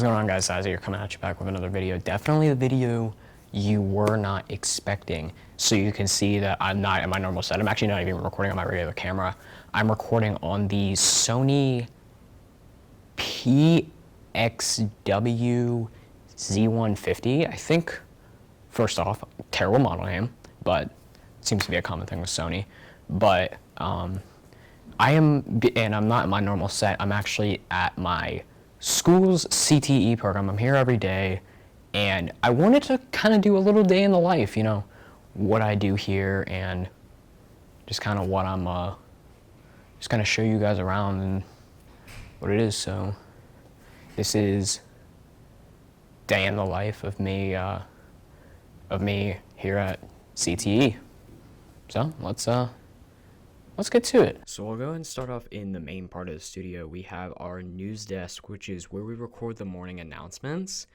What's going on, guys? Size here, coming at you back with another video. Definitely the video you were not expecting. So you can see that I'm not at my normal set. I'm actually not even recording on my regular camera. I'm recording on the Sony PXW Z150. I think, first off, terrible model name, but it seems to be a common thing with Sony. But and I'm not at my normal set. I'm actually at my school's CTE program. I'm here every day, and I wanted to kind of do a little day in the life, you know, what I do here, and just kind of what I'm, just kind of show you guys around and what it is. So this is day in the life of me here at CTE. So let's get to it. So we'll go ahead and start off in the main part of the studio. We have our news desk, which is where we record the morning announcements,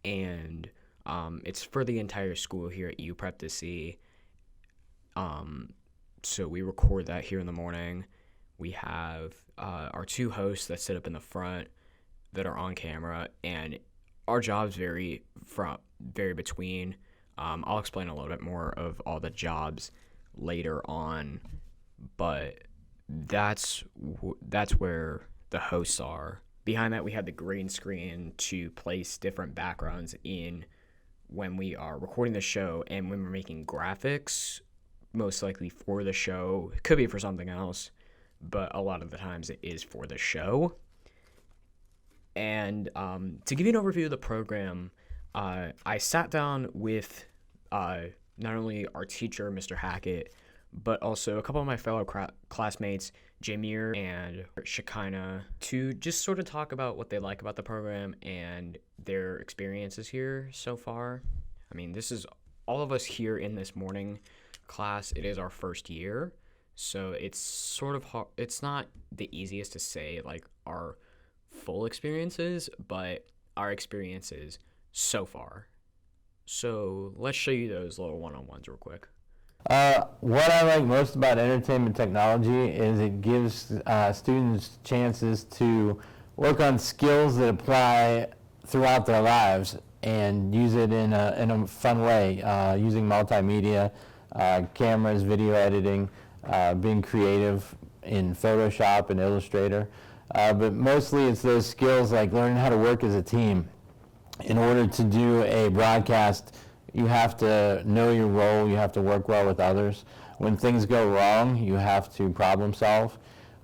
and it's for the entire school here at U Prep to see. So we record that here in the morning. We have our two hosts that sit up in the front that are on camera, and our jobs vary between. I'll explain a little bit more of all the jobs later on, but that's where the hosts are. Behind that, we have the green screen to place different backgrounds in when we are recording the show and when we're making graphics, most likely for the show. It could be for something else, but a lot of the times it is for the show. And to give you an overview of the program, I sat down with not only our teacher, Mr. Hackett, but also a couple of my fellow classmates, Jameer and Shekinah, to just sort of talk about what they like about the program and their experiences here so far. I mean, this is all of us here in this morning class. It is our first year, so it's sort of hard. It's not the easiest to say, like, our full experiences, but our experiences so far. So let's show you those little one-on-ones real quick. What I like most about entertainment technology is it gives students chances to work on skills that apply throughout their lives and use it in a fun way, using multimedia, cameras, video editing, being creative in Photoshop and Illustrator. But mostly it's those skills like learning how to work as a team. In order to do a broadcast, you have to know your role, you have to work well with others. When things go wrong, you have to problem solve,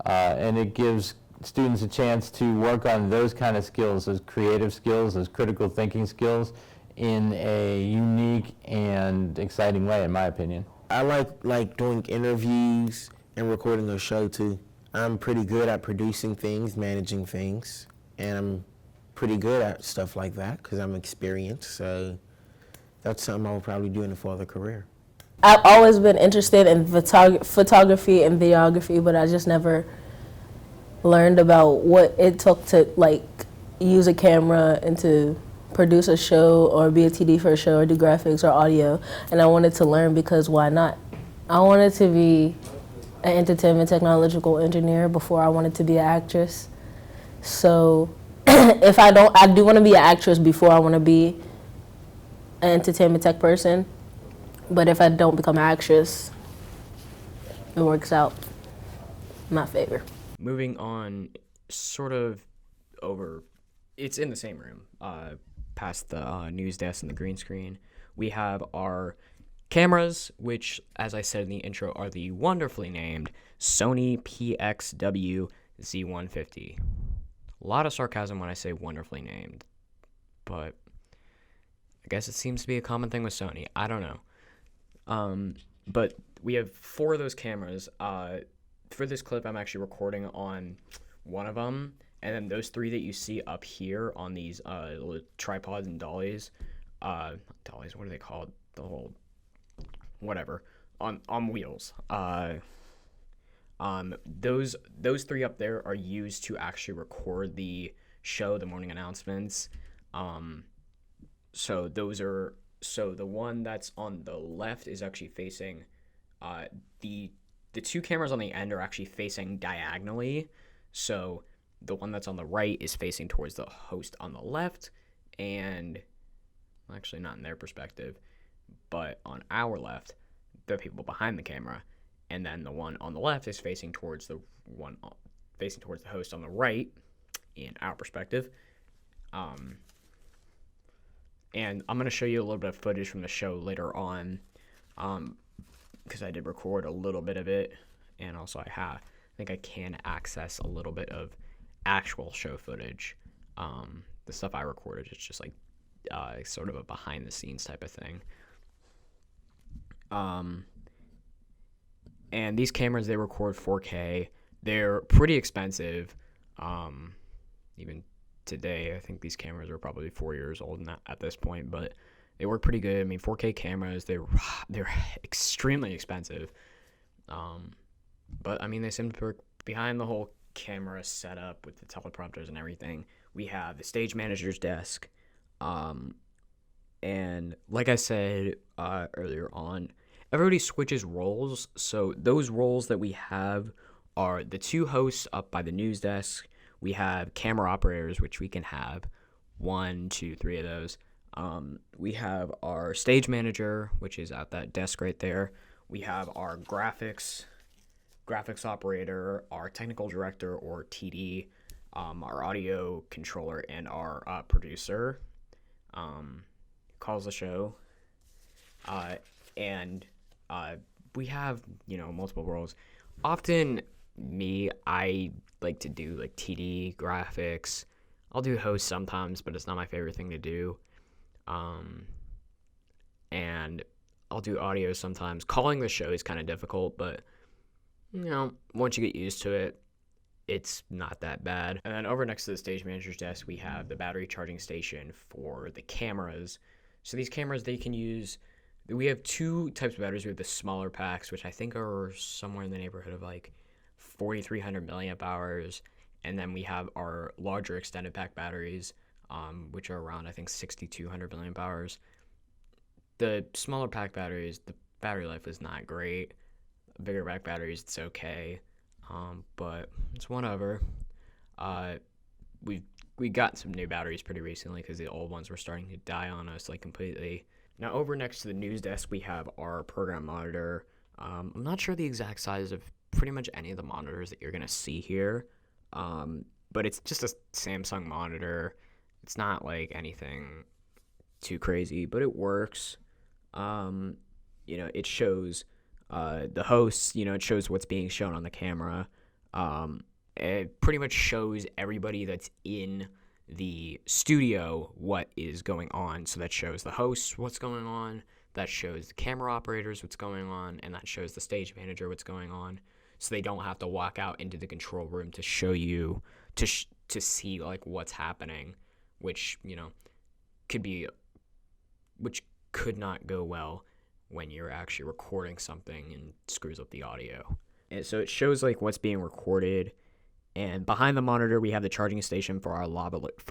and it gives students a chance to work on those kind of skills, those creative skills, those critical thinking skills, in a unique and exciting way, in my opinion. I like doing interviews and recording a show too. I'm pretty good at producing things, managing things, and I'm pretty good at stuff like that because I'm experienced, so that's something I will probably do in a further career. I've always been interested in photography and videography, but I just never learned about what it took to, like, use a camera and to produce a show or be a TD for a show or do graphics or audio. And I wanted to learn because why not? I wanted to be an entertainment technological engineer before I wanted to be an actress. So if I do want to be an actress before I want to be an entertainment tech person, but if I don't become an actress, it works out in my favor. Moving on, sort of over, it's in the same room, past the news desk and the green screen. We have our cameras, which, as I said in the intro, are the wonderfully named Sony PXW Z150. A lot of sarcasm when I say wonderfully named, but I guess it seems to be a common thing with Sony. I don't know. But we have 4 of those cameras. For this clip, I'm actually recording on one of them, and then those 3 that you see up here on these little tripods and dollies, what are they called? The whole, whatever, on wheels. Those 3 up there are used to actually record the show, the morning announcements. So the one that's on the left is actually facing, the 2 cameras on the end are actually facing diagonally. So the one that's on the right is facing towards the host on the left, and actually not in their perspective, but on our left, the people behind the camera, and then the one on the left is facing towards the host on the right in our perspective. And I'm going to show you a little bit of footage from the show later on, because I did record a little bit of it, and also I think I can access a little bit of actual show footage. The stuff I recorded is just like sort of a behind the scenes type of thing. And these cameras, they record 4K. They're pretty expensive. Even today, I think these cameras are probably 4 years old at this point, but they work pretty good. I mean, 4K cameras, they're extremely expensive. But I mean, they seem to work. Behind the whole camera setup with the teleprompters and everything, we have the stage manager's desk. And like I said earlier on, everybody switches roles. So those roles that we have are the two hosts up by the news desk. We have camera operators, which we can have 1, 2, 3 of those. We have our stage manager, which is at that desk right there. We have our graphics operator, our technical director or TD, our audio controller, and our producer calls the show. And we have, multiple roles. Often I like to do like TD, graphics. I'll do host sometimes, but it's not my favorite thing to do. And I'll do audio sometimes. Calling the show is kind of difficult, but once you get used to it, it's not that bad. And then over next to the stage manager's desk, we have the battery charging station for the cameras. So these cameras, we have two types of batteries. We have the smaller packs, which I think are somewhere in the neighborhood of like 4,300 milliamp hours. And then we have our larger extended pack batteries, which are around, I think, 6,200 milliamp hours. The smaller pack batteries, the battery life is not great. Bigger pack batteries, it's okay. But it's whatever. We got some new batteries pretty recently because the old ones were starting to die on us like completely. Now over next to the news desk, we have our program monitor. I'm not sure the exact size of pretty much any of the monitors that you're gonna see here, but it's just a Samsung monitor. It's not like anything too crazy, but it works. It shows the hosts. It shows what's being shown on the camera. It pretty much shows everybody that's in the studio what is going on. So that shows the hosts what's going on, that shows the camera operators what's going on, and that shows the stage manager what's going on. So they don't have to walk out into the control room to show you to see like what's happening, which could not go well when you're actually recording something and screws up the audio. And so it shows like what's being recorded. And behind the monitor, we have the charging station for our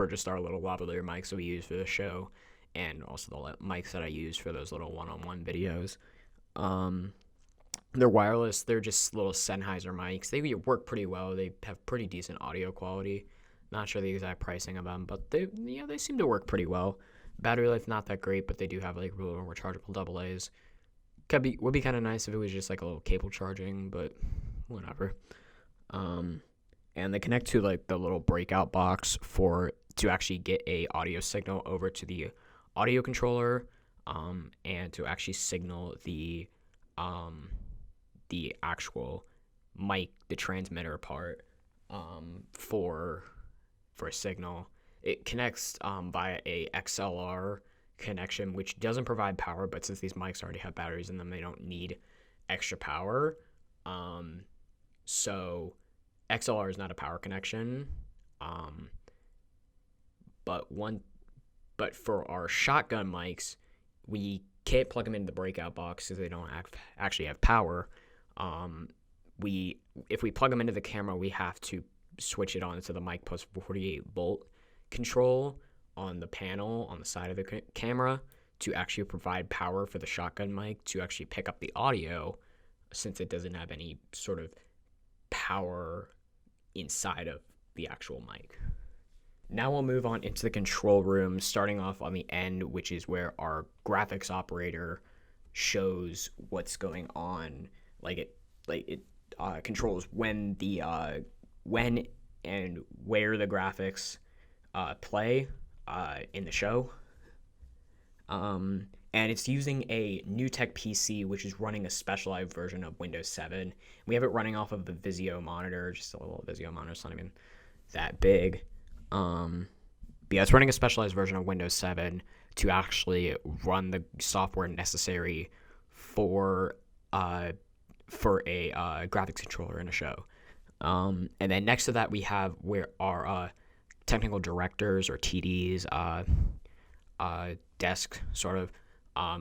just our little lavalier mics that we use for the show, and also the mics that I use for those little one-on-one videos. They're wireless. They're just little Sennheiser mics. They work pretty well. They have pretty decent audio quality. Not sure the exact pricing of them, but they seem to work pretty well. Battery life not that great, but they do have like little rechargeable AA's. Would be kind of nice if it was just like a little cable charging, but whatever. And they connect to like the little breakout box to actually get a audio signal over to the audio controller, and to actually signal the actual mic, the transmitter part, for a signal. It connects via a XLR connection, which doesn't provide power, but since these mics already have batteries in them, they don't need extra power. So XLR is not a power connection, but for our shotgun mics, we can't plug them into the breakout box because they don't actually have power. If we plug them into the camera, we have to switch it on to the mic plus 48 volt control on the panel on the side of the camera to actually provide power for the shotgun mic to actually pick up the audio, since it doesn't have any sort of power inside of the actual mic. Now we'll move on into the control room, starting off on the end, which is where our graphics operator shows what's going on. It controls when and where the graphics play in the show. And it's using a new tech PC, which is running a specialized version of Windows 7. We have it running off of the Vizio monitor, just a little Vizio monitor. It's not even that big. But yeah, it's running a specialized version of Windows 7 to actually run the software necessary for a graphics controller in a show. And then next to that, we have where our technical directors or TDs desk sort of,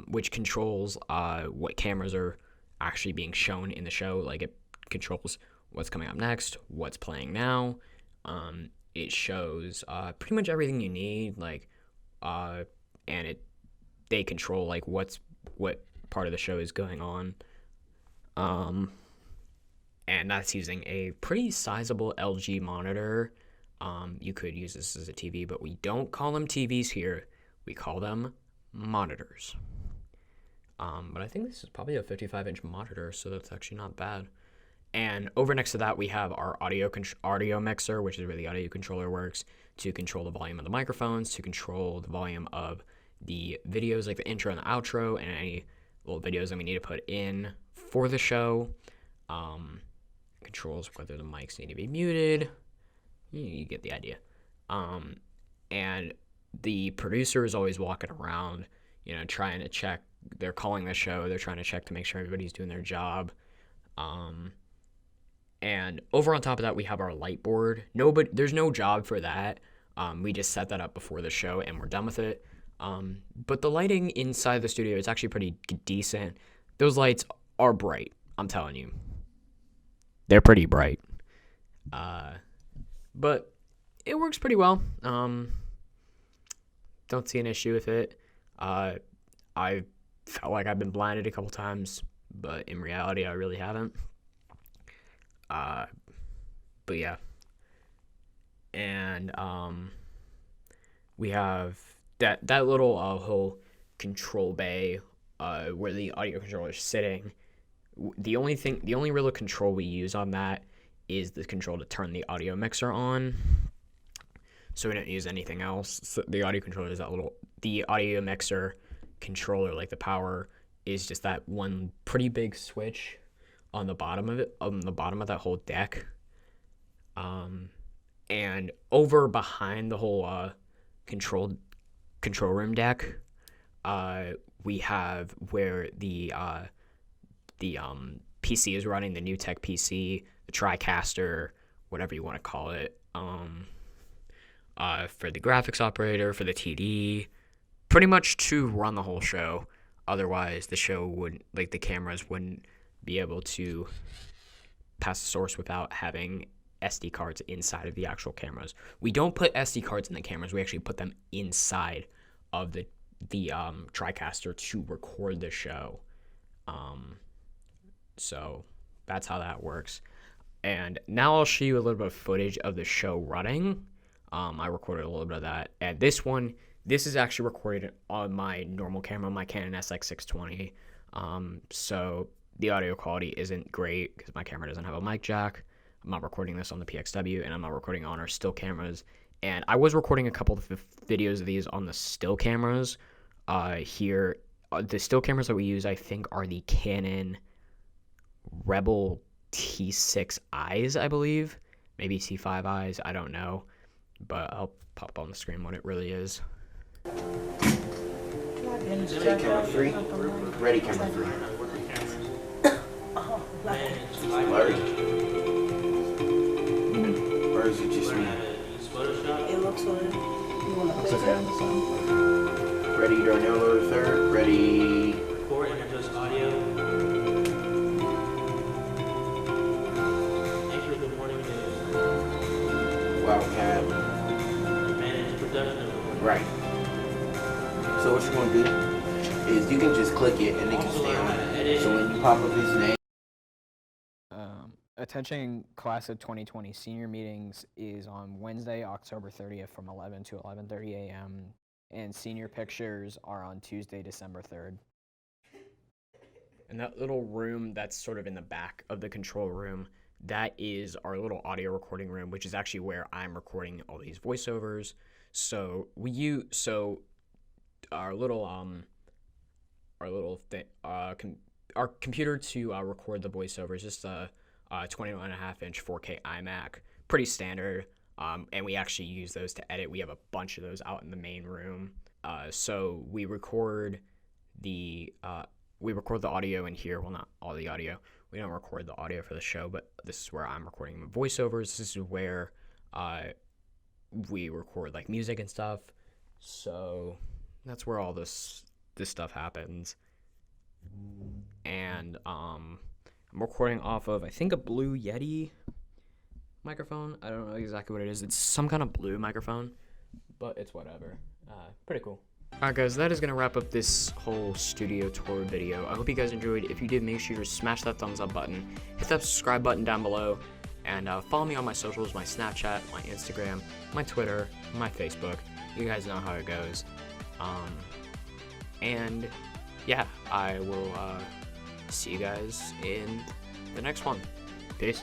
which controls what cameras are actually being shown in the show. Like, it controls what's coming up next, what's playing now. It shows pretty much everything you need, and they control like what part of the show is going on. And that's using a pretty sizable LG monitor. You could use this as a TV, but we don't call them TVs here. We call them monitors. But I think this is probably a 55-inch monitor, so that's actually not bad. And over next to that, we have our audio mixer, which is where the audio controller works, to control the volume of the microphones, to control the volume of the videos, like the intro and the outro, and any little videos that we need to put in for the show. Controls whether the mics need to be muted. You get the idea. And the producer is always walking around, trying to check. They're calling the show. They're trying to check to make sure everybody's doing their job. And over on top of that, we have our light board. There's no job for that. We just set that up before the show, and we're done with it. But the lighting inside the studio is actually pretty decent. Those lights are bright, I'm telling you. They're pretty bright. But it works pretty well. Don't see an issue with it. I felt like I've been blinded a couple times, but in reality, I really haven't. But yeah. And we have that little whole control bay where the audio controller is sitting. The only real control we use on that is the control to turn the audio mixer on. So we don't use anything else. So the audio controller is the audio mixer controller, like the power, is just that one pretty big switch on the bottom of it, on the bottom of that whole deck. And over behind the whole control room deck, we have where the PC is running, the new tech PC, the TriCaster, whatever you want to call it. For the graphics operator, for the TD, pretty much to run the whole show. Otherwise, the show the cameras wouldn't be able to pass the source without having SD cards inside of the actual cameras. We don't put SD cards in the cameras. We actually put them inside of the TriCaster to record the show. So that's how that works. And now I'll show you a little bit of footage of the show running. I recorded a little bit of that. And this is actually recorded on my normal camera, my Canon SX620. So the audio quality isn't great because my camera doesn't have a mic jack. I'm not recording this on the PXW, and I'm not recording on our still cameras. And I was recording a couple of videos of these on the still cameras. Here, the still cameras that we use, I think, are the Canon Rebel T6Is, I believe. Maybe T5Is, I don't know. But I'll pop on the screen what it really is. Ready, camera three. Ready, camera three. Blurry. Or is it just me? It looks like you want to It's okay on the sun. Ready, Darnell or third. Ready. Record and adjust audio. Enter the morning news. Wildcat. Manage production of the morning. Right. So what you're going to do is you can just click it and it can stay on. So when you pop up his name, Attending class of 2020 senior meetings is on Wednesday, October 30th from 11 to 11:30 a.m. and senior pictures are on Tuesday, December 3rd. And that little room that's sort of in the back of the control room, that is our little audio recording room, which is actually where I'm recording all these voiceovers. So our computer to record the voiceovers, just a 21.5-inch 4K iMac, pretty standard. And we actually use those to edit. We have a bunch of those out in the main room. So we record the audio in here. Well, not all the audio. We don't record the audio for the show, but this is where I'm recording my voiceovers. This is where we record like music and stuff. So that's where all this stuff happens. And I'm recording off of, I think, a Blue Yeti microphone. I don't know exactly what it is. It's some kind of blue microphone, but it's whatever. Pretty cool. Alright guys, that is going to wrap up this whole studio tour video. I hope you guys enjoyed. If you did, make sure to smash that thumbs up button, hit that subscribe button down below, and follow me on my socials, my Snapchat, my Instagram, my Twitter, my Facebook. You guys know how it goes. And yeah, I will see you guys in the next one. Peace.